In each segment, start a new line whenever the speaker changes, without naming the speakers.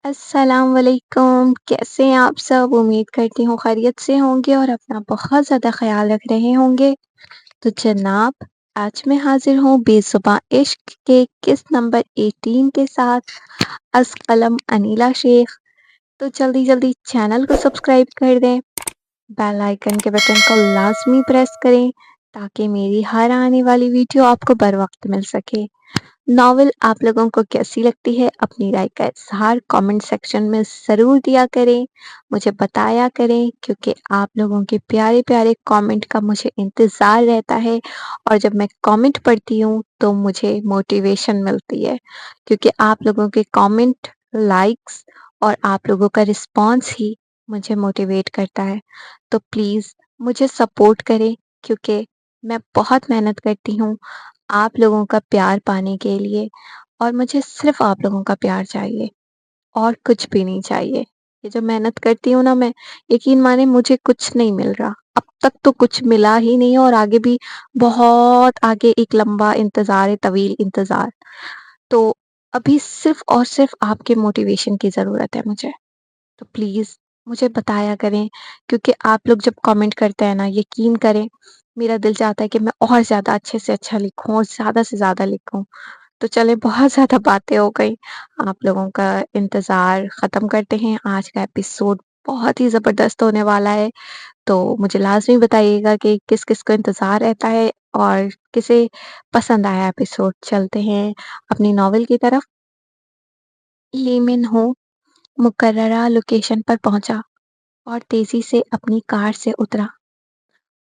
السلام علیکم، کیسے ہیں آپ سب؟ امید کرتی ہوں خیریت سے ہوں گے اور اپنا بہت زیادہ خیال رکھ رہے ہوں گے۔ تو جناب، آج میں حاضر ہوں بے زباں عشق کے قسط نمبر 18 کے ساتھ، از قلم انیلا شیخ۔ تو جلدی جلدی چینل کو سبسکرائب کر دیں، بیل آئیکن کے بٹن کو لازمی پریس کریں تاکہ میری ہر آنے والی ویڈیو آپ کو بر وقت مل سکے۔ ناول آپ لوگوں کو کیسی لگتی ہے؟ اپنی رائے کا اظہار کامنٹ سیکشن میں ضرور دیا کریں، مجھے بتایا کریں، کیونکہ آپ لوگوں کے پیارے پیارے کامنٹ کا مجھے انتظار رہتا ہے، اور جب میں کامنٹ پڑھتی ہوں تو مجھے موٹیویشن ملتی ہے، کیونکہ آپ لوگوں کے کامنٹ، لائکس اور آپ لوگوں کا رسپانس ہی مجھے موٹیویٹ کرتا ہے۔ تو پلیز مجھے سپورٹ کریں، کیونکہ میں بہت محنت کرتی ہوں آپ لوگوں کا پیار پانے کے لیے، اور مجھے صرف آپ لوگوں کا پیار چاہیے اور کچھ بھی نہیں چاہیے۔ یہ جو محنت کرتی ہوں نا میں، یقین مانے مجھے کچھ نہیں مل رہا، اب تک تو کچھ ملا ہی نہیں ہے، اور آگے بھی بہت آگے ایک لمبا انتظار ہے، طویل انتظار۔ تو ابھی صرف اور صرف آپ کے موٹیویشن کی ضرورت ہے مجھے، تو پلیز مجھے بتایا کریں، کیونکہ آپ لوگ جب کامنٹ کرتے ہیں نا، یقین کریں میرا دل چاہتا ہے کہ میں اور زیادہ اچھے سے اچھا لکھوں اور زیادہ سے زیادہ لکھوں۔ تو چلے، بہت زیادہ باتیں ہو گئی، آپ لوگوں کا انتظار ختم کرتے ہیں۔ آج کا ایپیسوڈ بہت ہی زبردست ہونے والا ہے، تو مجھے لازمی بتائیے گا کہ کس کس کو انتظار رہتا ہے اور کسے پسند آیا ایپیسوڈ۔ چلتے ہیں اپنی ناول کی طرف۔ لیمن ہو مقررہ لوکیشن پر پہنچا اور تیزی سے اپنی کار سے اترا۔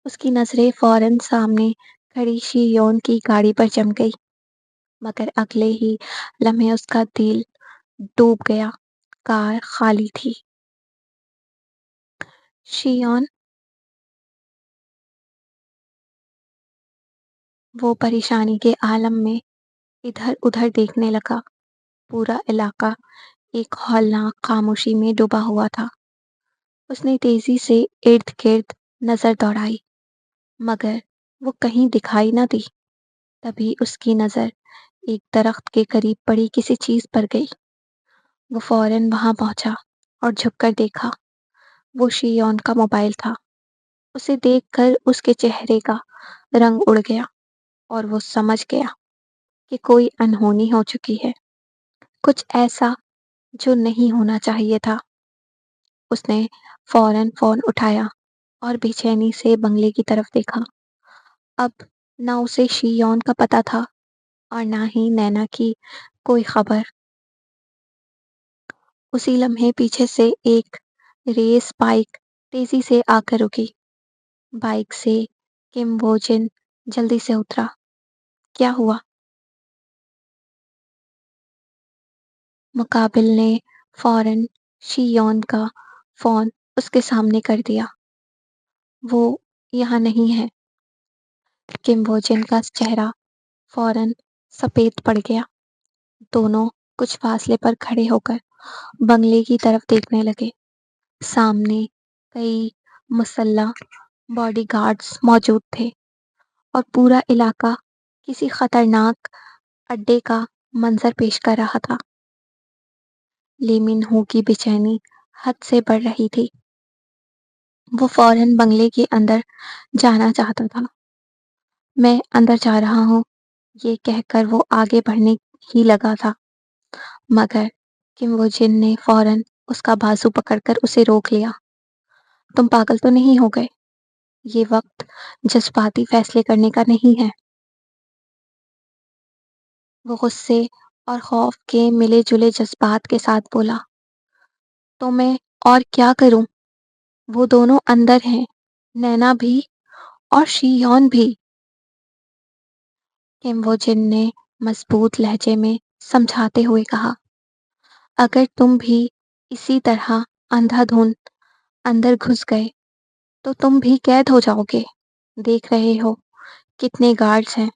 اس کی نظریں فوراً سامنے کھڑی شی یون کی گاڑی پر جم گئی، مگر اگلے ہی لمحے اس کا دل ڈوب گیا۔ کار خالی تھی۔ شی یون، وہ پریشانی کے عالم میں ادھر ادھر دیکھنے لگا۔ پورا علاقہ ایک ہولناک خاموشی میں ڈوبا ہوا تھا۔ اس نے تیزی سے ارد گرد نظر دوڑائی، مگر وہ کہیں دکھائی نہ دی۔ تبھی اس کی نظر ایک درخت کے قریب پڑی کسی چیز پر گئی۔ وہ فوراً وہاں پہنچا اور جھک کر دیکھا۔ وہ شی یون کا موبائل تھا۔ اسے دیکھ کر اس کے چہرے کا رنگ اڑ گیا اور وہ سمجھ گیا کہ کوئی انہونی ہو چکی ہے، کچھ ایسا جو نہیں ہونا چاہیے تھا۔ اس نے فوراً فون اٹھایا اور بے چینی سے بنگلے کی طرف دیکھا۔ اب نہ اسے شی یون کا پتہ تھا اور نہ ہی نینا کی کوئی خبر۔ اسی لمحے پیچھے سے ایک ریس بائک تیزی سے آ کر رکی۔ بائک سے کم بوجن جلدی سے اترا۔ کیا ہوا؟ مقابل نے فوراً شی یون کا فون اس کے سامنے کر دیا۔ وہ یہاں نہیں ہے۔ کم بوجن کا چہرہ فوراً سفید پڑ گیا۔ دونوں کچھ فاصلے پر کھڑے ہو کر بنگلے کی طرف دیکھنے لگے۔ سامنے کئی مسلح باڈی گارڈز موجود تھے اور پورا علاقہ کسی خطرناک اڈے کا منظر پیش کر رہا تھا۔ لیمن ہو کی بے چینی حد سے بڑھ رہی تھی۔ وہ فوراً بنگلے کے اندر جانا چاہتا تھا۔ میں اندر جا رہا ہوں، یہ کہہ کر وہ آگے بڑھنے ہی لگا تھا، مگر کم بوجن نے فوراً اس کا بازو پکڑ کر اسے روک لیا۔ تم پاگل تو نہیں ہو گئے؟ یہ وقت جذباتی فیصلے کرنے کا نہیں ہے۔ وہ غصے اور خوف کے ملے جلے جذبات کے ساتھ بولا۔ تو میں اور کیا کروں؟ وہ دونوں اندر ہیں، نینا بھی اور شی یون بھی۔ کم بوجن نے مضبوط لہجے میں سمجھاتے ہوئے کہا۔ اگر تم بھی اسی طرح اندھا دھند اندر گھس گئے تو تم بھی قید ہو جاؤ گے۔ دیکھ رہے ہو کتنے گارڈز ہیں۔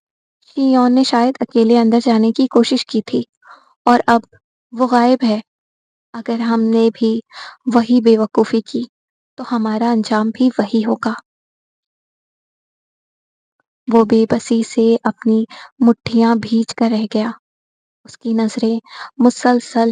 شی یون نے شاید اکیلے اندر جانے کی کوشش کی تھی اور اب وہ غائب ہے۔ اگر ہم نے بھی وہی بے وقوفی کی تو ہمارا انجام بھی وہی ہوگا۔ وہ بے بسی سے اپنی مٹھیاں بھیج کر رہ گیا۔ اس کی نظریں مسلسل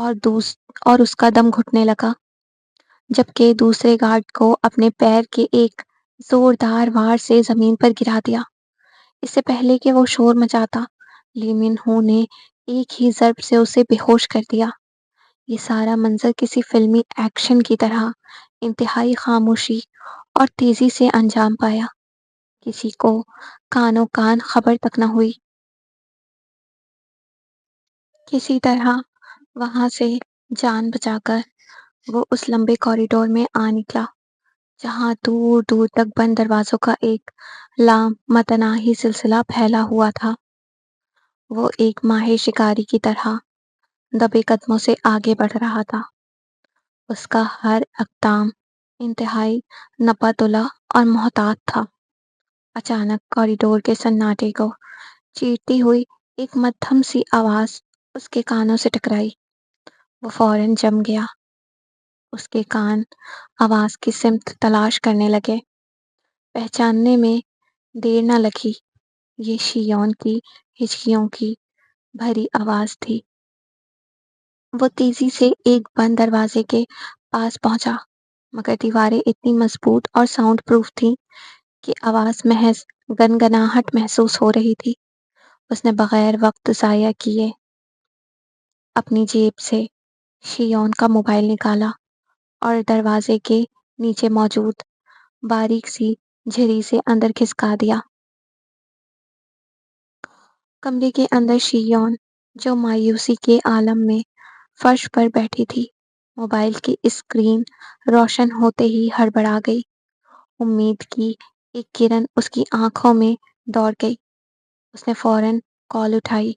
اور اس کا دم گھٹنے لگا، جبکہ دوسرے گارڈ کو اپنے پیر کے ایک زوردار وار سے زمین پر گرا دیا۔ اس سے پہلے کہ وہ شور مچاتا، لی من ہو نے ایک ہی ضرب سے اسے بے ہوش کر دیا۔ یہ سارا منظر کسی فلمی ایکشن کی طرح انتہائی خاموشی اور تیزی سے انجام پایا۔ کسی کو کانوں کان خبر تک نہ ہوئی۔ کسی طرح وہاں سے جان بچا کر وہ اس لمبے کوریڈور میں آ نکلا جہاں دور دور تک بند دروازوں کا ایک لامتناہی سلسلہ پھیلا ہوا تھا۔ وہ ایک ماہر شکاری کی طرح دبے قدموں سے آگے بڑھ رہا تھا، اس کا ہر اقدام انتہائی نپا تلا اور محتاط تھا۔ اچانک کوریڈور کے سناٹے کو چیرتی ہوئی ایک مدھم سی آواز اس کے کانوں سے ٹکرائی۔ وہ فوراً جم گیا۔ اس کے کان آواز کی سمت تلاش کرنے لگے۔ پہچاننے میں دیر نہ لگی، یہ شیون کی ہچکیوں کی بھری آواز تھی۔ وہ تیزی سے ایک بند دروازے کے پاس پہنچا، مگر دیواریں اتنی مضبوط اور ساؤنڈ پروف تھیں کہ آواز محض گنگناہٹ محسوس ہو رہی تھی۔ اس نے بغیر وقت ضائع کیے اپنی جیب سے شیون کا موبائل نکالا اور دروازے کے نیچے موجود باریک سی جھری سے اندر کھسکا دیا۔ کمرے کے اندر شیون، جو مایوسی کے عالم میں فرش پر بیٹھی تھی، موبائل کی اسکرین روشن ہوتے ہی ہڑبڑا گئی۔ امید کی ایک کرن اس کی آنکھوں میں دوڑ گئی۔ اس نے فوراً کال اٹھائی۔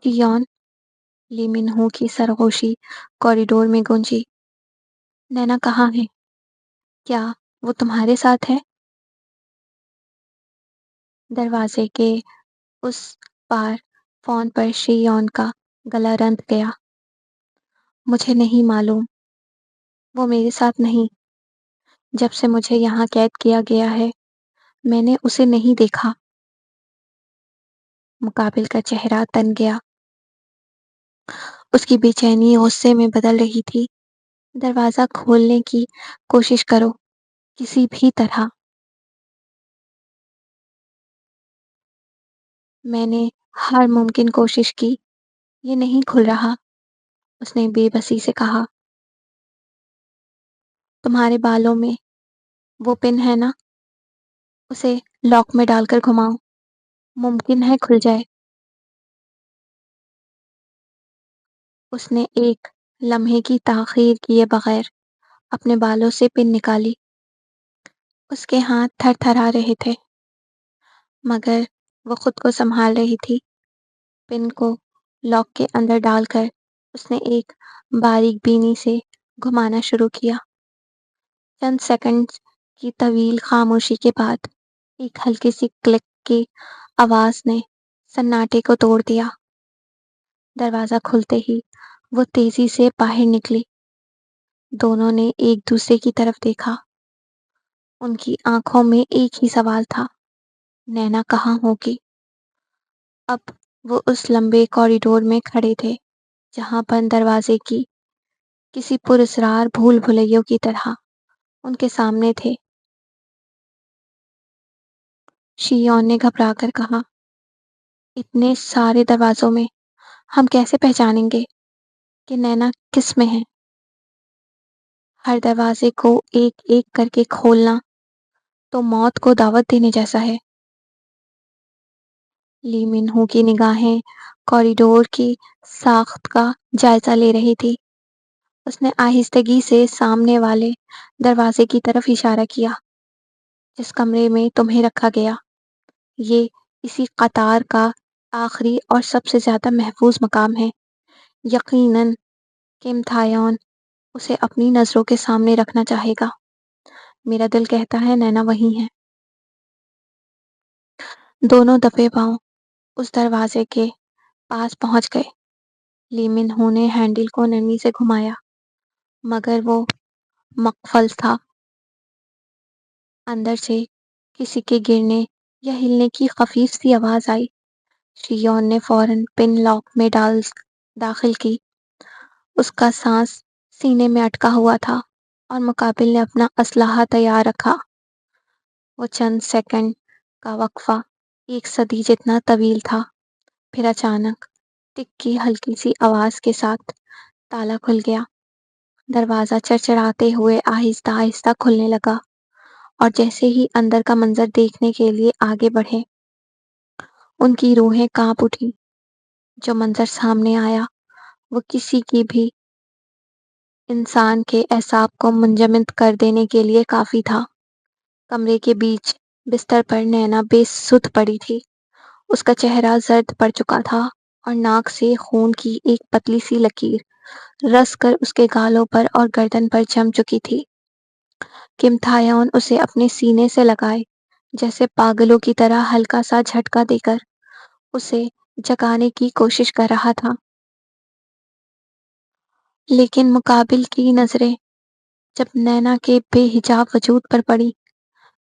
شیون، لی من ہو کی سرگوشی کوریڈور میں گونجی۔ نینا کہاں ہے؟ کیا وہ تمہارے ساتھ ہے؟ دروازے کے اس پار فون پر شیون کا گلا رند گیا۔ مجھے نہیں معلوم، وہ میرے ساتھ نہیں۔ جب سے مجھے یہاں قید کیا گیا ہے میں نے اسے نہیں دیکھا۔ مقابل کا چہرہ تن گیا۔ اس کی بے چینی غصے میں بدل رہی تھی۔ دروازہ کھولنے کی کوشش کرو، کسی بھی طرح۔ میں نے ہر ممکن کوشش کی، یہ نہیں کھل رہا، اس نے بے بسی سے کہا۔ تمہارے بالوں میں وہ پن ہے نا، اسے لاک میں ڈال کر گھماؤ، ممکن ہے کھل جائے۔ اس نے ایک لمحے کی تاخیر کیے بغیر اپنے بالوں سے پن نکالی۔ اس کے ہاتھ تھر تھرا رہے تھے، مگر وہ خود کو سنبھال رہی تھی۔ پن کو لاک کے اندر ڈال کر اس نے ایک باریک بینی سے گھمانا شروع کیا۔ چند سیکنڈز کی طویل خاموشی کے بعد ایک ہلکی سی کلک کی آواز نے سناٹے کو توڑ دیا۔ دروازہ کھلتے ہی وہ تیزی سے باہر نکلی۔ دونوں نے ایک دوسرے کی طرف دیکھا۔ ان کی آنکھوں میں ایک ہی سوال تھا، نینا کہاں ہوگی؟ اب وہ اس لمبے کوریڈور میں کھڑے تھے جہاں بند دروازے کی کسی پراسرار بھول بھلیوں کی طرح ان کے سامنے تھے۔ شیون نے گھبرا کر کہا، اتنے سارے دروازوں میں ہم کیسے پہچانیں گے کہ نینا کس میں ہے؟ ہر دروازے کو ایک ایک کر کے کھولنا تو موت کو دعوت دینے جیسا ہے۔ لی من ہو کی نگاہیں کوریڈور کی ساخت کا جائزہ لے رہی تھی۔ اس نے آہستگی سے سامنے والے دروازے کی طرف اشارہ کیا۔ جس کمرے میں تمہیں رکھا گیا، یہ اسی قطار کا آخری اور سب سے زیادہ محفوظ مقام ہے۔ یقیناً کیم تھایون اسے اپنی نظروں کے سامنے رکھنا چاہے گا۔ میرا دل کہتا ہے نینا وہیں ہے۔ دونوں دبے پاؤں اس دروازے کے پاس پہنچ گئے۔ لی من ہو نے ہینڈل کو نرمی سے گھمایا، مگر وہ مقفل تھا۔ اندر سے کسی کے گرنے یا ہلنے کی خفیف سی آواز آئی۔ شیون نے فوراً پن لاک میں داخل کی۔ اس کا سانس سینے میں اٹکا ہوا تھا اور مقابل نے اپنا اسلحہ تیار رکھا۔ وہ چند سیکنڈ کا وقفہ 1 صدی جتنا طویل تھا، پھر اچانک ٹک کی ہلکی سی آواز کے ساتھ تالا کھل گیا۔ دروازہ چڑچڑاتے ہوئے آہستہ آہستہ کھلنے لگا، اور جیسے ہی اندر کا منظر دیکھنے کے لیے آگے بڑھے، ان کی روحیں کانپ اٹھیں۔ جو منظر سامنے آیا وہ کسی کی بھی انسان کے اعصاب کو منجمد کر دینے کے لیے کافی تھا۔ کمرے کے بیچ بستر پر نینا بے سدھ پڑی تھی۔ اس کا چہرہ زرد پڑ چکا تھا اور ناک سے خون کی ایک پتلی سی لکیر رس کر اس کے گالوں پر اور گردن پر جم چکی تھی۔ کم تھایون اسے اپنے سینے سے لگائے جیسے پاگلوں کی طرح ہلکا سا جھٹکا دے کر اسے جگانے کی کوشش کر رہا تھا، لیکن مقابل کی نظریں جب نینا کے بے حجاب وجود پر پڑی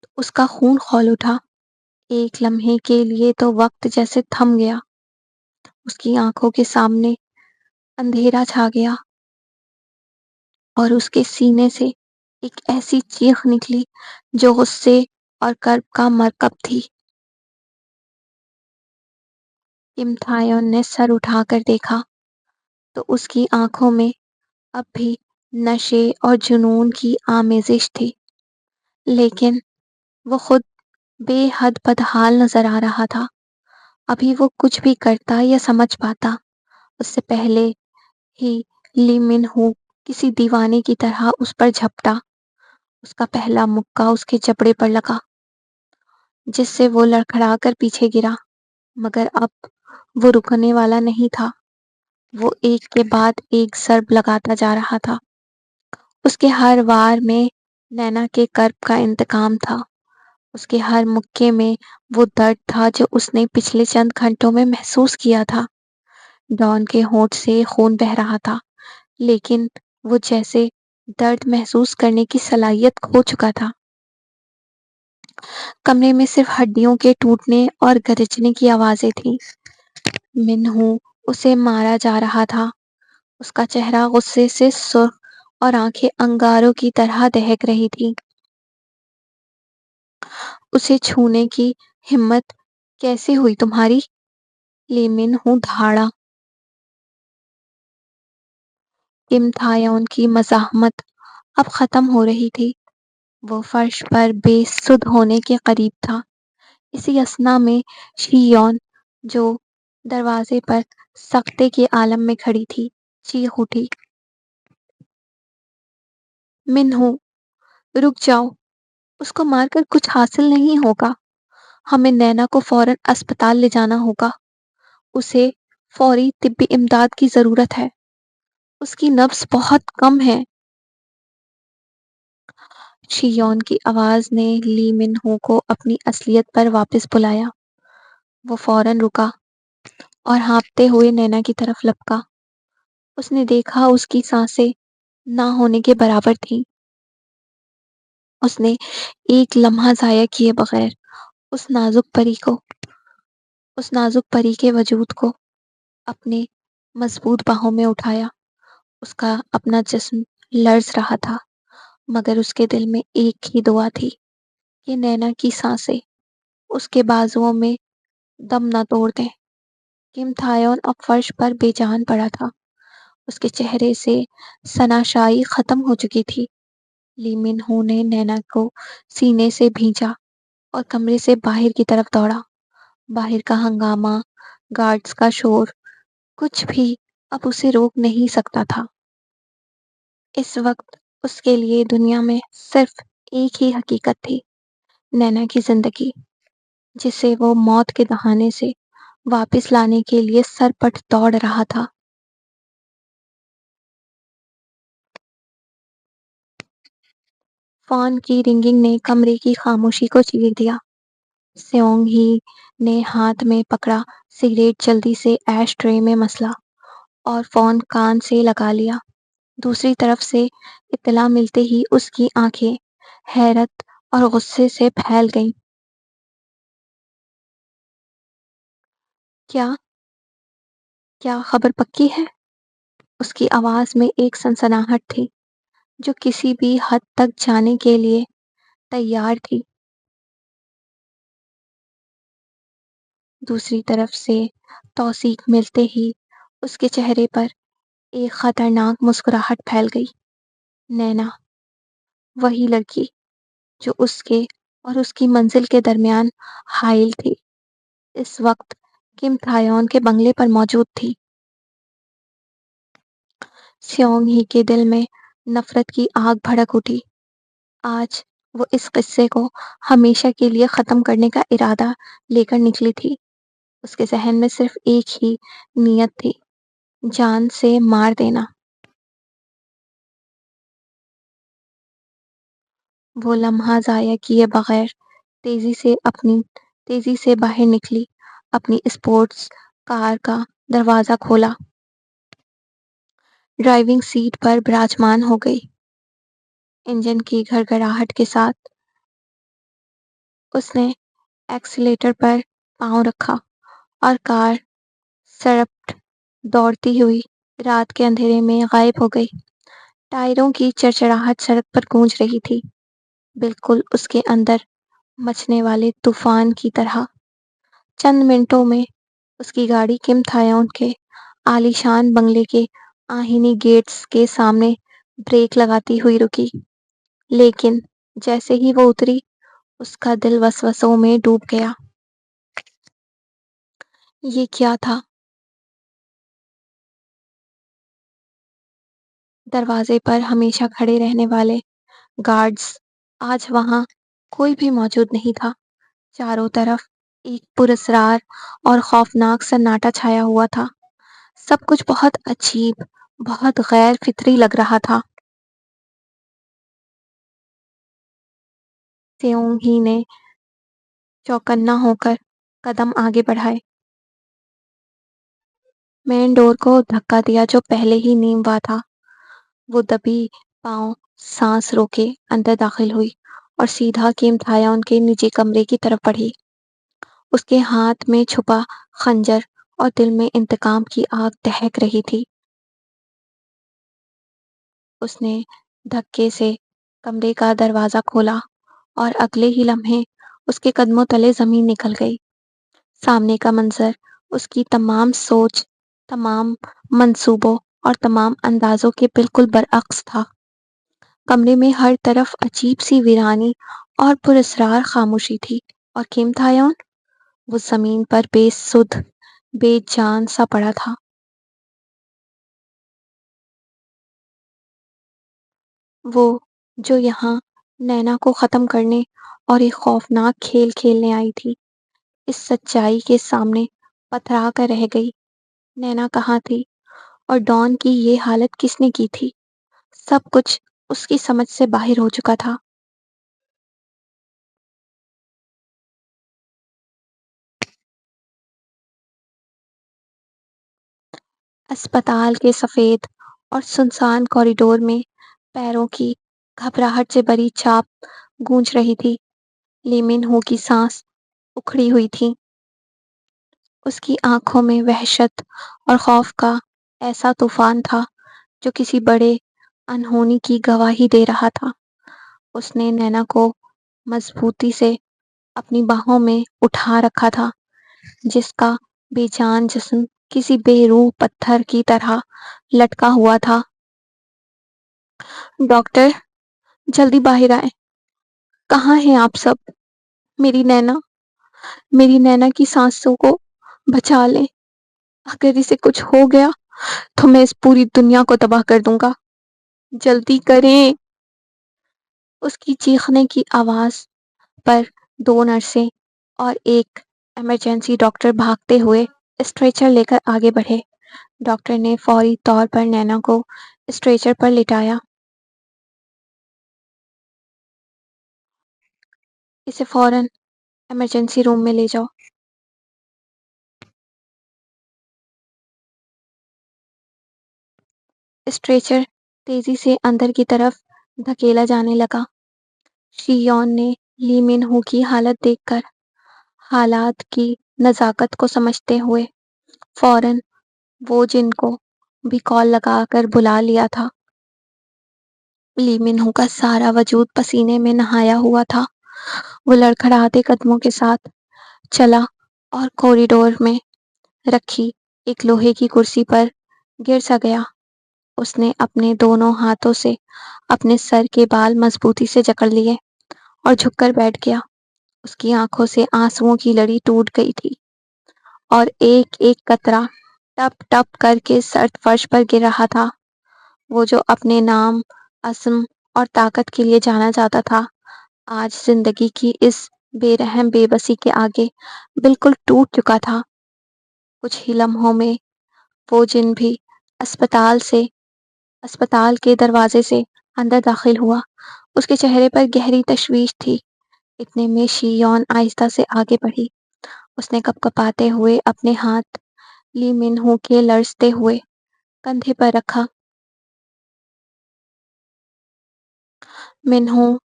تو اس کا خون کھول اٹھا۔ ایک لمحے کے لیے تو وقت جیسے تھم گیا۔ اس کی آنکھوں کے سامنے اندھیرا چھا گیا اور اس کے سینے سے ایک ایسی چیخ نکلی جو غصے اور کرب کا مرکب تھی۔ کم تھایون نے سر اٹھا کر دیکھا تو اس کی آنکھوں میں اب بھی نشے اور جنون کی آمیزش تھی، لیکن وہ خود بے حد بدحال نظر آ رہا تھا۔ ابھی وہ کچھ بھی کرتا یا سمجھ پاتا، اس سے پہلے ہی لی من ہو کسی دیوانے کی طرح اس پر جھپٹا۔ اس کا پہلا مکہ اس کے جبڑے پر لگا، جس سے وہ لڑکھڑا کر پیچھے گرا، مگر اب وہ رکنے والا نہیں تھا۔ وہ ایک کے بعد ایک ضرب لگاتا جا رہا تھا۔ اس کے ہر وار میں نینا کے کرب کا انتقام تھا۔ اس کے ہر مکے میں وہ درد تھا جو اس نے پچھلے چند گھنٹوں میں محسوس کیا تھا۔ ڈان کے ہونٹ سے خون بہہ رہا تھا، لیکن وہ جیسے درد محسوس کرنے کی صلاحیت کھو چکا تھا۔ کمرے میں صرف ہڈیوں کے ٹوٹنے اور گرجنے کی آوازیں تھیں۔ منہو اسے مارا جا رہا تھا۔ اس کا چہرہ غصے سے سرخ اور آنکھیں انگاروں کی طرح دہک رہی تھی۔ اسے چھونے کی ہمت کیسے ہوئی تمہاری؟ لی منہو دھاڑا۔ کم تھایون کی مزاحمت اب ختم ہو رہی تھی۔ وہ فرش پر بے سدھ ہونے کے قریب تھا۔ اسی اثنا میں شیون، جو دروازے پر سکتے کے عالم میں کھڑی تھی، چیخ اٹھی، منہو رک جاؤ، اس کو مار کر کچھ حاصل نہیں ہوگا۔ ہمیں نینا کو فوراً اسپتال لے جانا ہوگا۔ اسے فوری طبی امداد کی ضرورت ہے۔ اس کی نبض بہت کم ہے۔ شیون کی آواز نے لی منہو کو اپنی اصلیت پر واپس بلایا۔ وہ فوراً رکا اور ہانپتے ہوئے نینا کی طرف لپکا۔ اس نے دیکھا اس کی سانسیں نہ ہونے کے برابر تھیں۔ اس نے ایک لمحہ ضائع کیے بغیر اس نازک پری کے وجود کو اپنے مضبوط باہوں میں اٹھایا۔ اس کا اپنا جسم لرز رہا تھا، مگر اس کے دل میں ایک ہی دعا تھی کہ نینا کی سانسیں اس کے بازوؤں میں دم نہ توڑ دیں۔ کم تھایون اب فرش پر بے جان پڑا تھا۔ اس کے چہرے سے شناسائی ختم ہو چکی تھی۔ لی منہو نے نینا کو سینے سے بھینچا اور کمرے سے باہر کی طرف دوڑا۔ باہر کا ہنگامہ، گارڈز کا شور، کچھ بھی اب اسے روک نہیں سکتا تھا۔ اس وقت اس کے لیے دنیا میں صرف ایک ہی حقیقت تھی، نینا کی زندگی، جسے وہ موت کے دہانے سے واپس لانے کے لیے سرپٹ دوڑ رہا تھا۔ فون کی رنگنگ نے کمرے کی خاموشی کو چیر دیا۔ سیونگ ہی نے ہاتھ میں پکڑا سگریٹ جلدی سے ایش ٹرے میں مسلا اور فون کان سے لگا لیا۔ دوسری طرف سے اطلاع ملتے ہی اس کی آنکھیں حیرت اور غصے سے پھیل گئیں۔ کیا کیا خبر پکی ہے؟ اس کی آواز میں ایک سنسناہٹ تھی جو کسی بھی حد تک جانے کے لیے تیار تھی۔ دوسری طرف سے توثیق ملتے ہی اس کے چہرے پر ایک خطرناک مسکراہٹ پھیل گئی۔ نینا، وہی لڑکی جو اس کے اور اس کی منزل کے درمیان حائل تھی، اس وقت کم تھایون کے بنگلے پر موجود تھی۔ سیونگ ہی کے دل میں نفرت کی آگ بھڑک اٹھی۔ آج وہ اس قصے کو ہمیشہ کے لیے ختم کرنے کا ارادہ لے کر نکلی تھی۔ اس کے ذہن میں صرف ایک ہی نیت تھی، جان سے مار دینا۔ وہ لمحہ ضائع کیے بغیر تیزی سے باہر نکلی، اپنی اسپورٹس کار کا دروازہ کھولا، ڈرائیونگ سیٹ پر براجمان ہو گئی۔ انجن کی گھڑگھڑاہٹ کے ساتھ اس نے ایکسیلیٹر پر پاؤں رکھا اور کار سرپٹ دوڑتی ہوئی رات کے اندھیرے میں غائب ہو گئی۔ ٹائروں کی چرچراہٹ سڑک پر گونج رہی تھی، بالکل اس کے اندر مچنے والے طوفان کی طرح۔ چند منٹوں میں اس کی گاڑی کم تھایون کے عالیشان بنگلے کے آہنی گیٹس کے سامنے بریک لگاتی ہوئی رکی، لیکن جیسے ہی وہ اتری، اس کا دل وسوسوں میں ڈوب گیا۔ یہ کیا تھا؟ دروازے پر ہمیشہ کھڑے رہنے والے گارڈز آج وہاں کوئی بھی موجود نہیں تھا۔ چاروں طرف ایک پراسرار اور خوفناک سناٹا چھایا ہوا تھا۔ سب کچھ بہت عجیب، بہت غیر فطری لگ رہا تھا۔ سیونگ ہی نے چوکنا ہو کر قدم آگے بڑھائے، مین ڈور کو دھکا دیا جو پہلے ہی نیم وا تھا۔ وہ دبی پاؤں سانس روکے اندر داخل ہوئی اور سیدھا کیم تھایون کے نجی کمرے کی طرف بڑھی۔ اس کے ہاتھ میں چھپا خنجر اور دل میں انتقام کی آگ دہک رہی تھی۔ اس نے دھکے سے کمرے کا دروازہ کھولا اور اگلے ہی لمحے اس کے قدموں تلے زمین نکل گئی۔ سامنے کا منظر اس کی تمام سوچ، تمام منصوبوں اور تمام اندازوں کے بالکل برعکس تھا۔ کمرے میں ہر طرف عجیب سی ویرانی اور پراسرار خاموشی تھی، اور کیم تھایون وہ زمین پر بے سدھ، بے جان سا پڑا تھا۔ وہ جو یہاں نینا کو ختم کرنے اور ایک خوفناک کھیل کھیلنے آئی تھی، اس سچائی کے سامنے پتھرا کر رہ گئی۔ نینا کہاں تھی اور ڈان کی یہ حالت کس نے کی تھی؟ سب کچھ اس کی سمجھ سے باہر ہو چکا تھا۔ اسپتال کے سفید اور سنسان کوریڈور میں پیروں کی گھبراہٹ سے بھری چاپ گونج رہی تھی۔ لی من ہو کی سانس اکھڑی ہوئی تھی۔ اس کی آنکھوں میں وحشت اور خوف کا ایسا طوفان تھا جو کسی بڑے انہونی کی گواہی دے رہا تھا۔ اس نے نینا کو مضبوطی سے اپنی باہوں میں اٹھا رکھا تھا، جس کا بے جان جسم کسی بے روح پتھر کی طرح لٹکا ہوا تھا۔ ڈاکٹر، جلدی باہر آئیں! کہاں ہیں آپ سب؟ میری نینا، میری نینا کی سانسوں کو بچا لیں۔ اگر اسے کچھ ہو گیا تو میں اس پوری دنیا کو تباہ کر دوں گا۔ جلدی کریں! اس کی چیخنے کی آواز پر دو نرسیں اور ایک ایمرجنسی ڈاکٹر بھاگتے ہوئے اسٹریچر لے کر آگے بڑھے۔ ڈاکٹر نے فوری طور پر نینا کو اسٹریچر پر لٹایا۔ اسے فوراً ایمرجنسی روم میں لے جاؤ۔ اسٹریچر تیزی سے اندر کی طرف دھکیلا جانے لگا۔ شی یون نے لی من ہو کی حالت دیکھ کر، حالات کی نزاکت کو سمجھتے ہوئے فوراً وہ جن کو بھی کال لگا کر بلا لیا تھا۔ لی منہو کا سارا وجود پسینے میں نہایا ہوا تھا۔ وہ لڑکھڑاتے قدموں کے ساتھ چلا اور کوریڈور میں رکھی ایک لوہے کی کرسی پر گر سا گیا۔ اس نے اپنے دونوں ہاتھوں سے اپنے سر کے بال مضبوطی سے جکڑ لیے اور جھک کر بیٹھ گیا۔ اس کی آنکھوں سے آنسوؤں کی لڑی ٹوٹ گئی تھی اور ایک ایک قطرہ ٹپ ٹپ کر کے سرد فرش پر گر رہا تھا۔ وہ جو اپنے نام، عزم اور طاقت کے لیے جانا جاتا تھا، آج زندگی کی اس بے رحم بے بسی کے آگے بالکل ٹوٹ چکا تھا۔ کچھ ہی لمحوں میں وہ جن بھی اسپتال کے دروازے سے اندر داخل ہوا۔ اس کے چہرے پر گہری تشویش تھی۔ اتنے میں شیون آہستہ سے آگے بڑھی۔ اس نے کپ کپاتے ہوئے اپنے ہاتھ لی منہو کے لرزتے ہوئے کندھے پر رکھا۔ منہو،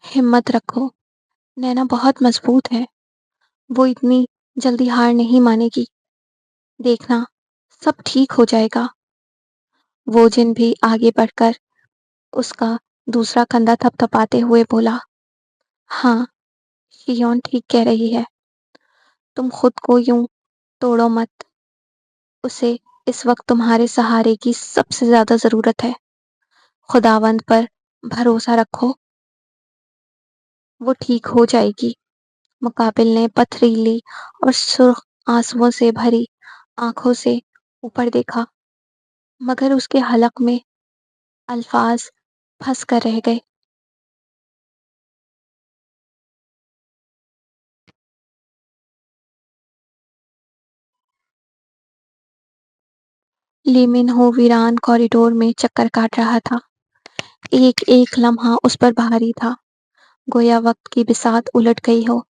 ہمت رکھو، نینا بہت مضبوط ہے، وہ اتنی جلدی ہار نہیں مانے گی، دیکھنا سب ٹھیک ہو جائے گا۔ وہ جن بھی آگے بڑھ کر اس کا دوسرا کندھا تھپ تھپاتے ہوئے بولا، ہاں، شیون ٹھیک کہہ رہی ہے، تم خود کو یوں توڑو مت، اسے اس وقت تمہارے سہارے کی سب سے زیادہ ضرورت ہے۔ خداوند پر بھروسہ رکھو، وہ ٹھیک ہو جائے گی۔ مقابل نے پتھریلی اور سرخ آنسوؤں سے بھری آنکھوں سے اوپر دیکھا، مگر اس کے حلق میں الفاظ پھنس کر رہ گئے۔ لی منہو ویران کوریڈور میں چکر کاٹ رہا تھا۔ ایک ایک لمحہ اس پر بھاری تھا، گویا وقت کی بساط الٹ گئی ہو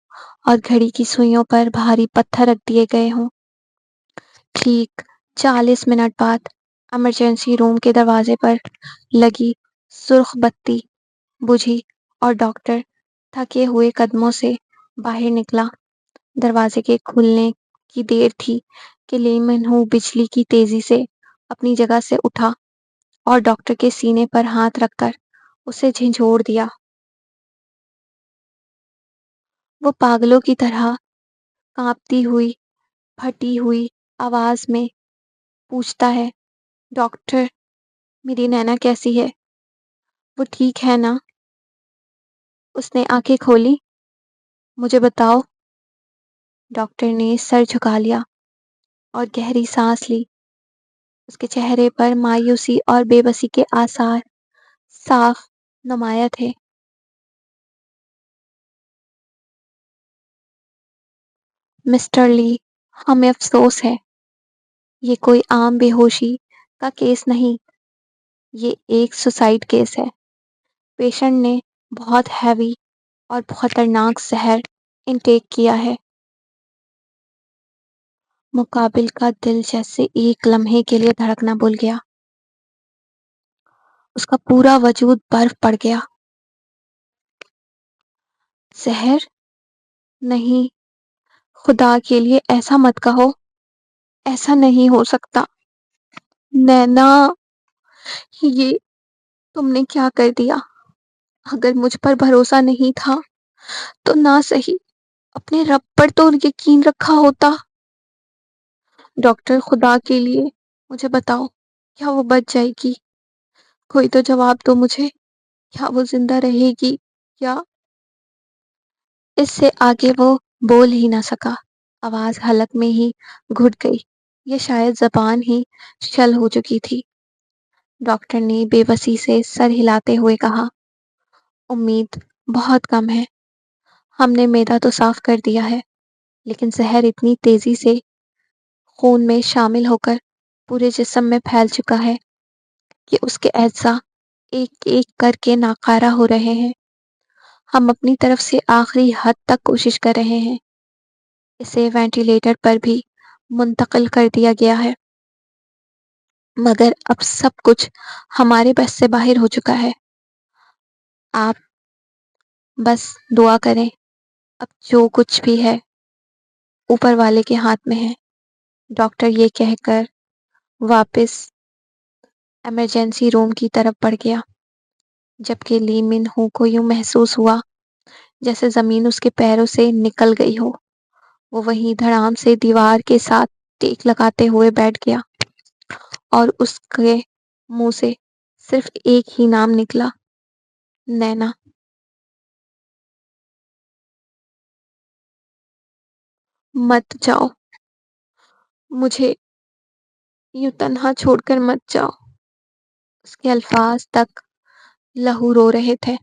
اور گھڑی کی سوئیوں پر بھاری پتھر رکھ دیے گئے ہوں۔ ٹھیک 40 منٹ بعد ایمرجنسی روم کے دروازے پر لگی سرخ بتی بجھی اور ڈاکٹر تھکے ہوئے قدموں سے باہر نکلا۔ دروازے کے کھلنے کی دیر تھی کہ لی منہو بجلی کی تیزی سے اپنی جگہ سے اٹھا اور ڈاکٹر کے سینے پر ہاتھ رکھ کر اسے جھنجھوڑ دیا۔ وہ پاگلوں کی طرح کانپتی ہوئی پھٹی ہوئی آواز میں پوچھتا ہے، ڈاکٹر، میری نینا کیسی ہے؟ وہ ٹھیک ہے نا؟ اس نے آنکھیں کھولی، مجھے بتاؤ۔ ڈاکٹر نے سر جھکا لیا اور گہری سانس لی۔ اس کے چہرے پر مایوسی اور بے بسی کے آثار صاف نمایاں تھے۔ مسٹر لی، ہمیں افسوس ہے، یہ کوئی عام بے ہوشی کا کیس نہیں، یہ ایک سوسائڈ کیس ہے۔ پیشنٹ نے بہت ہیوی اور خطرناک زہر انٹیک کیا ہے۔ مقابل کا دل جیسے ایک لمحے کے لیے دھڑکنا بھول گیا۔ اس کا پورا وجود برف پڑ گیا۔ زہر؟ نہیں، خدا کے لیے ایسا مت کہو، ایسا نہیں ہو سکتا۔ نینا، یہ تم نے کیا کر دیا؟ اگر مجھ پر بھروسہ نہیں تھا تو نہ صحیح اپنے رب پر تو یقین رکھا ہوتا۔ ڈاکٹر، خدا کے لیے مجھے بتاؤ، کیا وہ بچ جائے گی؟ کوئی تو جواب دو مجھے، کیا وہ زندہ رہے گی یا…؟ اس سے آگے وہ بول ہی نہ سکا۔ آواز حلق میں ہی گھٹ گئی، یا شاید زبان ہی شل ہو چکی تھی۔ ڈاکٹر نے بے بسی سے سر ہلاتے ہوئے کہا، امید بہت کم ہے۔ ہم نے معدہ تو صاف کر دیا ہے، لیکن زہر اتنی تیزی سے خون میں شامل ہو کر پورے جسم میں پھیل چکا ہے کہ اس کے اجزاء ایک ایک کر کے ناکارہ ہو رہے ہیں۔ ہم اپنی طرف سے آخری حد تک کوشش کر رہے ہیں۔ اسے وینٹی لیٹر پر بھی منتقل کر دیا گیا ہے، مگر اب سب کچھ ہمارے بس سے باہر ہو چکا ہے۔ آپ بس دعا کریں، اب جو کچھ بھی ہے اوپر والے کے ہاتھ میں ہے۔ ڈاکٹر یہ کہہ کر واپس ایمرجنسی روم کی طرف بڑھ گیا، جبکہ لی من ہو کو یوں محسوس ہوا جیسے زمین اس کے پیروں سے نکل گئی ہو۔ وہ وہیں دھڑام سے دیوار کے ساتھ ٹیک لگاتے ہوئے بیٹھ گیا اور اس کے منہ سے صرف ایک ہی نام نکلا، نینا۔ مت جاؤ، مجھے یوں تنہا چھوڑ کر مت جاؤ۔ اس کے الفاظ تک لہو رو رہے تھے۔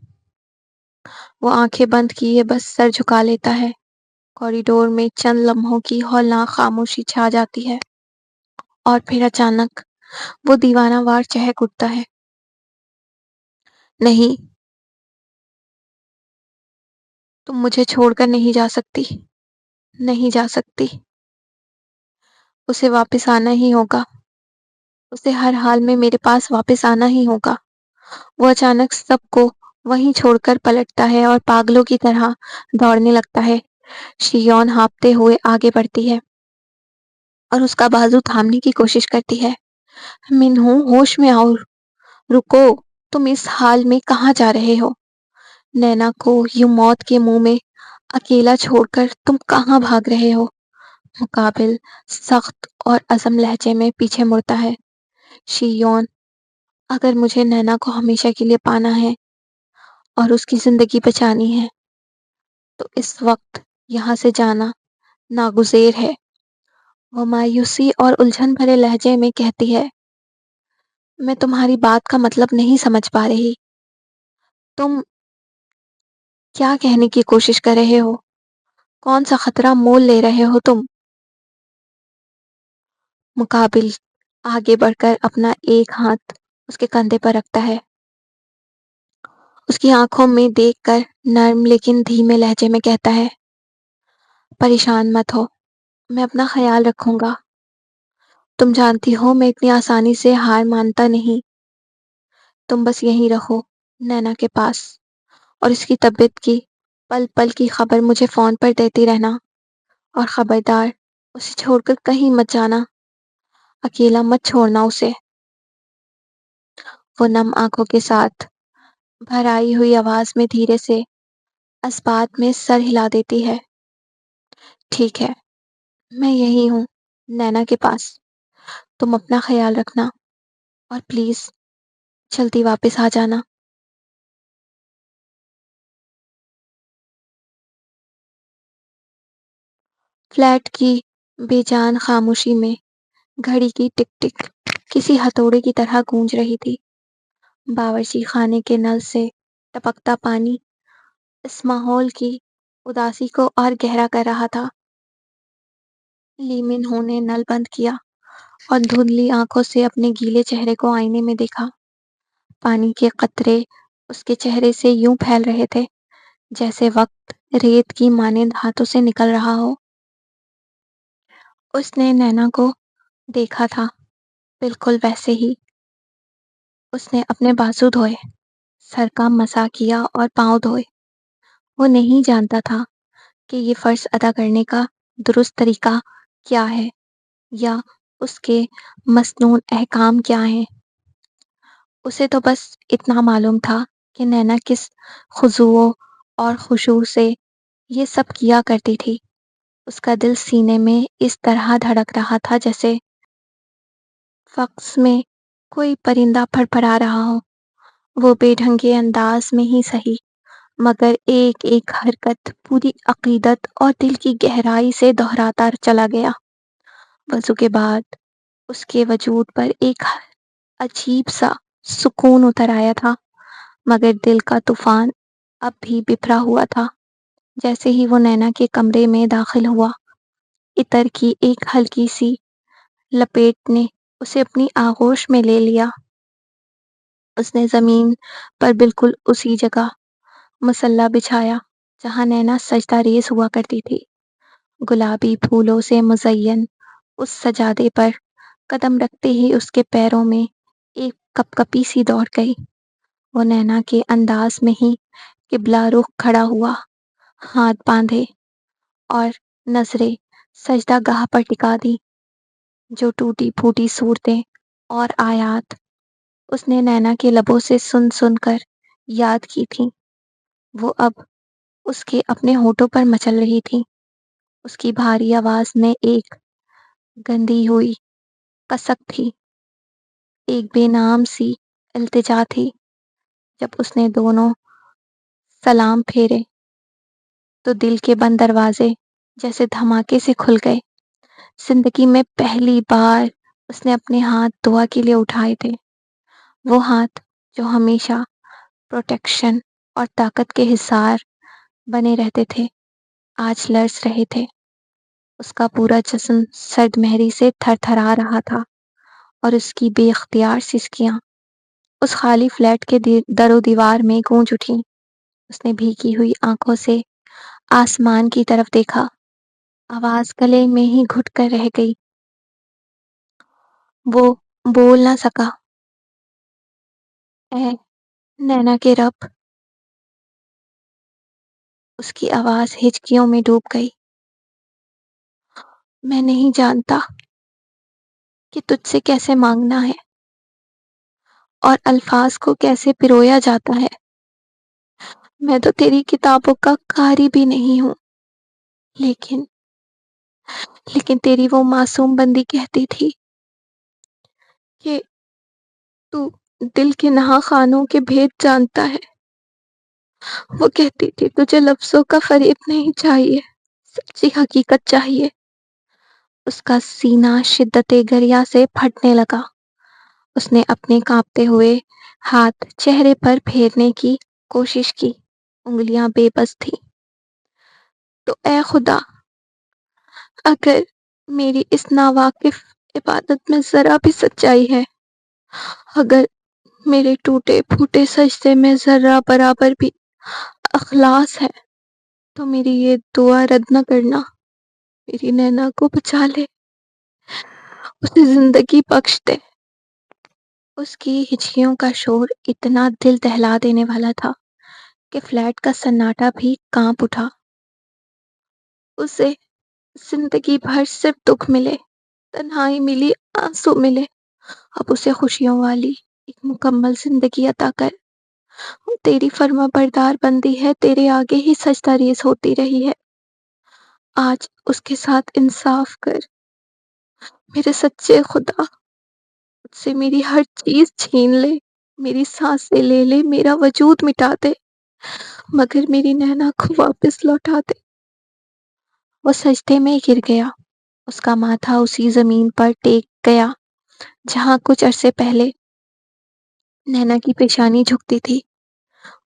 وہ آنکھیں بند کیے بس سر جھکا لیتا ہے۔ کوریڈور میں چند لمحوں کی ہولناک خاموشی چھا جاتی ہے اور پھر اچانک وہ دیوانہ وار چہک اٹھتا ہے۔ نہیں، تم مجھے چھوڑ کر نہیں جا سکتی، نہیں جا سکتی۔ اسے واپس آنا ہی ہوگا، اسے ہر حال میں میرے پاس واپس آنا ہی ہوگا۔ وہ اچانک سب کو وہیں چھوڑ کر پلٹتا ہے اور پاگلوں کی طرح دوڑنے لگتا ہے۔ شیون ہانپتے ہوئے آگے بڑھتی ہے اور اس کا بازو تھامنے کی کوشش کرتی ہے۔ منہو، ہوش میں آؤ، رکو، تم اس حال میں کہاں جا رہے ہو؟ نینا کو یوں موت کے منہ میں اکیلا چھوڑ کر تم کہاں بھاگ رہے ہو؟ مقابل سخت اور عزم لہجے میں پیچھے مڑتا ہے۔ شیون، اگر مجھے نینا کو ہمیشہ کے لیے پانا ہے اور اس کی زندگی بچانی ہے تو اس وقت یہاں سے جانا ناگزیر ہے۔ وہ مایوسی اور الجھن بھرے لہجے میں کہتی ہے، میں تمہاری بات کا مطلب نہیں سمجھ پا رہی۔ تم کیا کہنے کی کوشش کر رہے ہو؟ کون سا خطرہ مول لے رہے ہو تم؟ مقابل آگے بڑھ کر اپنا ایک ہاتھ اس کے کندھے پر رکھتا ہے۔ اس کی آنکھوں میں دیکھ کر نرم لیکن دھیمے لہجے میں کہتا ہے، پریشان مت ہو، میں اپنا خیال رکھوں گا۔ تم جانتی ہو میں اتنی آسانی سے ہار مانتا نہیں۔ تم بس یہیں رہو، نینا کے پاس، اور اس کی طبیعت کی پل پل کی خبر مجھے فون پر دیتی رہنا، اور خبردار اسے چھوڑ کر کہیں مت جانا، اکیلا مت چھوڑنا اسے۔ وہ نم آنکھوں کے ساتھ بھر آئی ہوئی آواز میں دھیرے سے اسبات میں سر ہلا دیتی ہے۔ ٹھیک ہے، میں یہی ہوں، نینا کے پاس۔ تم اپنا خیال رکھنا اور پلیز جلدی واپس آ جانا۔ فلیٹ کی بے جان خاموشی میں گھڑی کی ٹک ٹک کسی ہتھوڑے کی طرح گونج رہی تھی۔ باورچی خانے کے نل سے ٹپکتا پانی اس ماحول کی اداسی کو اور گہرا کر رہا تھا۔ لی من ہو نے نل بند کیا اور دھندلی آنکھوں سے اپنے گیلے چہرے کو آئینے میں دیکھا۔ پانی کے قطرے اس کے چہرے سے یوں پھیل رہے تھے جیسے وقت ریت کی مانند ہاتھوں سے نکل رہا ہو۔ اس نے نینا کو دیکھا تھا، بالکل ویسے ہی۔ اس نے اپنے بازو دھوئے، سر کا مسا کیا اور پاؤں دھوئے۔ وہ نہیں جانتا تھا کہ یہ فرض ادا کرنے کا درست طریقہ کیا ہے یا اس کے مسنون احکام کیا ہیں۔ اسے تو بس اتنا معلوم تھا کہ نینا کس خضوع اور خشوع سے یہ سب کیا کرتی تھی۔ اس کا دل سینے میں اس طرح دھڑک رہا تھا جیسے فضا میں کوئی پرندہ پھڑپھڑا رہا ہو۔ وہ بے ڈھنگے انداز میں ہی سہی مگر ایک ایک حرکت پوری عقیدت اور دل کی گہرائی سے دہراتا چلا گیا۔ وضو کے بعد اس کے وجود پر ایک عجیب سا سکون اتر آیا تھا، مگر دل کا طوفان اب بھی بپھرا ہوا تھا۔ جیسے ہی وہ نینا کے کمرے میں داخل ہوا، عطر کی ایک ہلکی سی لپیٹ نے اسے اپنی آغوش میں لے لیا۔ اس نے زمین پر بالکل اسی جگہ مصلی بچھایا جہاں نینا سجدہ ریز ہوا کرتی تھی۔ گلابی پھولوں سے مزین اس سجادے پر قدم رکھتے ہی اس کے پیروں میں ایک کپ کپی سی دوڑ گئی۔ وہ نینا کے انداز میں ہی قبلہ رخ کھڑا ہوا، ہاتھ باندھے اور نظریں سجدہ گاہ پر ٹکا دی۔ جو ٹوٹی پھوٹی صورتیں اور آیات اس نے نینا کے لبوں سے سن سن کر یاد کی تھیں، وہ اب اس کے اپنے ہونٹوں پر مچل رہی تھی۔ اس کی بھاری آواز میں ایک گندی ہوئی کسک تھی، ایک بے نام سی التجا تھی۔ جب اس نے دونوں سلام پھیرے تو دل کے بند دروازے جیسے دھماکے سے کھل گئے۔ زندگی میں پہلی بار اس نے اپنے ہاتھ دعا کے لیے اٹھائے تھے، وہ ہاتھ جو ہمیشہ پروٹیکشن اور طاقت کے حصار بنے رہتے تھے، آج لرز رہے تھے۔ اس کا پورا جسم سرد مہری سے تھر تھرا رہا تھا اور اس کی بے اختیار سسکیاں اس خالی فلیٹ کے در و دیوار میں گونج اٹھیں۔ اس نے بھیگی ہوئی آنکھوں سے آسمان کی طرف دیکھا، آواز گلے میں ہی گھٹ کر رہ گئی۔ وہ بول نہ سکا۔ اے نینا کے رب! اس کی آواز ہچکیوں میں ڈوب گئی۔ میں نہیں جانتا کہ تجھ سے کیسے مانگنا ہے اور الفاظ کو کیسے پرویا جاتا ہے۔ میں تو تیری کتابوں کا قاری بھی نہیں ہوں، لیکن تیری وہ معصوم بندی کہتی تھی کہ تو دل کے نہا خانوں کے بھید جانتا ہے۔ وہ کہتی تھی تجھے لفظوں کا فریب نہیں چاہیے، سچی حقیقت چاہیے۔ اس کا سینہ شدت گریا سے پھٹنے لگا۔ اس نے اپنے کانپتے ہوئے ہاتھ چہرے پر پھیرنے کی کوشش کی، انگلیاں بے بس تھیں۔ تو اے خدا، اگر میری اس ناواقف عبادت میں ذرا بھی سچائی ہے، اگر میرے ٹوٹے پھوٹے سجدے میں ذرہ برابر بھی اخلاص ہے، تو میری یہ دعا رد نہ کرنا، میری نینا کو بچا لے، اسے زندگی بخش دے۔ اس کی ہچکیوں کا شور اتنا دل دہلا دینے والا تھا کہ فلیٹ کا سناٹا بھی کانپ اٹھا۔ اسے زندگی بھر صرف دکھ ملے، تنہائی ملی، آنسو ملے، اب اسے خوشیوں والی ایک مکمل زندگی عطا کر۔ تیری فرما بردار بندی ہے، تیرے آگے ہی سجدہ ریز ہوتی رہی ہے۔ آج اس کے ساتھ انصاف کر میرے سچے خدا، مجھ سے میری ہر چیز چھین لے، میری سانسیں لے لے، میرا وجود مٹا دے، مگر میری نینا کو واپس لوٹا دے۔ وہ سجدے میں گر گیا، اس کا ماتھا اسی زمین پر ٹیک گیا جہاں کچھ عرصے پہلے نینا کی پیشانی جھکتی تھی۔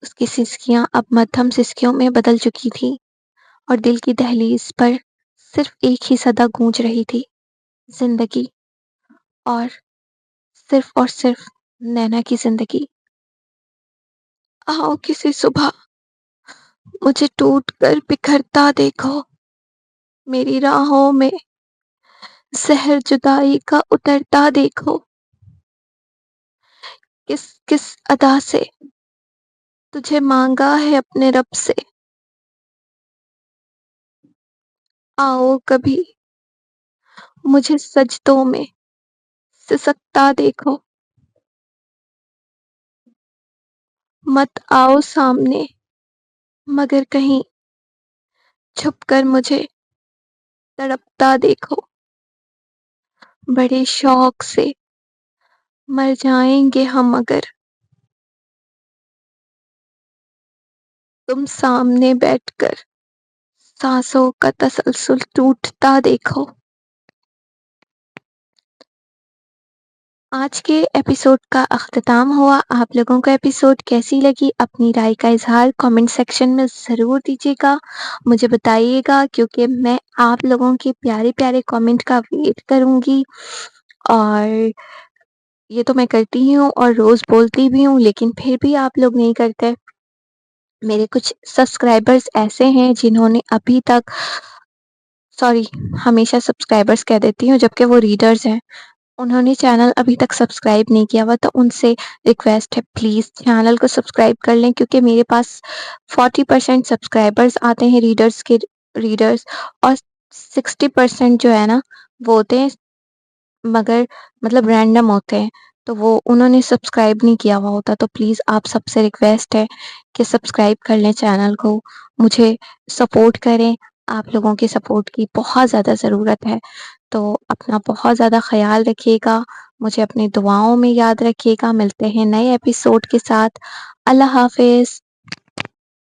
اس کی سسکیاں اب مدھم سسکیوں میں بدل چکی تھیں اور دل کی دہلیز پر صرف ایک ہی صدا گونج رہی تھی، زندگی، اور صرف نینا کی زندگی۔ آؤ کسی صبح مجھے ٹوٹ کر بکھرتا دیکھو، میری راہوں میں زہر جدائی کا اترتا دیکھو، کس کس ادا سے تجھے مانگا ہے اپنے رب سے۔ آؤ کبھی مجھے سجدوں میں سسکتا دیکھو، مت آؤ سامنے مگر کہیں چھپ کر مجھے تڑپتا دیکھو۔ بڑے شوق سے مر جائیں گے ہم اگر تم سامنے بیٹھ کر سانسوں کا تسلسل ٹوٹتا دیکھو۔ آج کے ایپیسوڈ کا اختتام ہوا۔ آپ لوگوں کو ایپیسوڈ کیسی لگی؟ اپنی رائے کا اظہار کامنٹ سیکشن میں ضرور دیجیے گا، مجھے بتائیے گا، کیونکہ میں آپ لوگوں کے پیارے پیارے کامنٹ کا ویٹ کروں گی۔ اور یہ تو میں کرتی ہی ہوں اور روز بولتی بھی ہوں، لیکن پھر بھی آپ لوگ نہیں کرتے۔ میرے کچھ سبسکرائبرز ایسے ہیں جنہوں نے ابھی تک ہمیشہ سبسکرائبرز کہہ دیتی ہوں جبکہ وہ ریڈرز ہیں، انہوں نے چینل ابھی تک سبسکرائب نہیں کیا ہوا، تو ان سے ریکویسٹ ہے پلیز چینل کو سبسکرائب کر لیں، کیونکہ میرے پاس 40% سبسکرائبرز آتے ہیں ریڈرز اور 60% جو ہے نا وہ ہوتے ہیں مگر مطلب رینڈم ہوتے ہیں، تو وہ انہوں نے سبسکرائب نہیں کیا ہوا ہوتا، تو پلیز آپ سب سے ریکویسٹ ہے کہ سبسکرائب کر لیں چینل کو، مجھے سپورٹ کریں، آپ لوگوں کی سپورٹ کی بہت زیادہ ضرورت ہے، تو اپنا بہت زیادہ خیال رکھیے گا، مجھے اپنی دعاؤں میں یاد رکھیے گا، ملتے ہیں نئے ایپیسوڈ کے ساتھ، اللہ حافظ۔